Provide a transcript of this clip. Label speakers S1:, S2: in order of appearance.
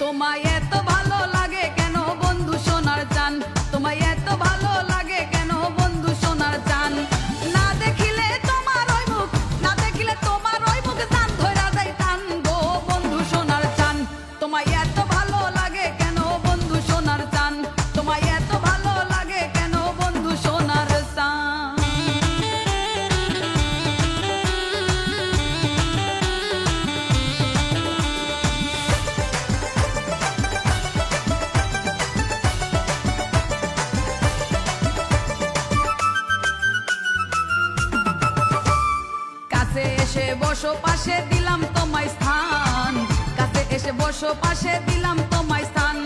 S1: তোমায় এত ভালো লাগে কেন বন্ধু সোনার চান, তোমায় এত ভালো লাগে কেন বন্ধু সোনার চান। না দেখিলে তোমার ওই মুখ, না দেখিলে তোমার ওই মুখ জান ধইরা দেয় টান গো বন্ধু সোনার চান। তোমায় এত ভালো লাগে কেন বন্ধু সোনার চান, তোমায় এত ভালো লাগে কেন বন্ধু সোনার চান। কাছে এসে বসো পাশে দিলাম তোমায় স্থান, কাছে এসে বসো পাশে দিলাম তোমায় স্থান।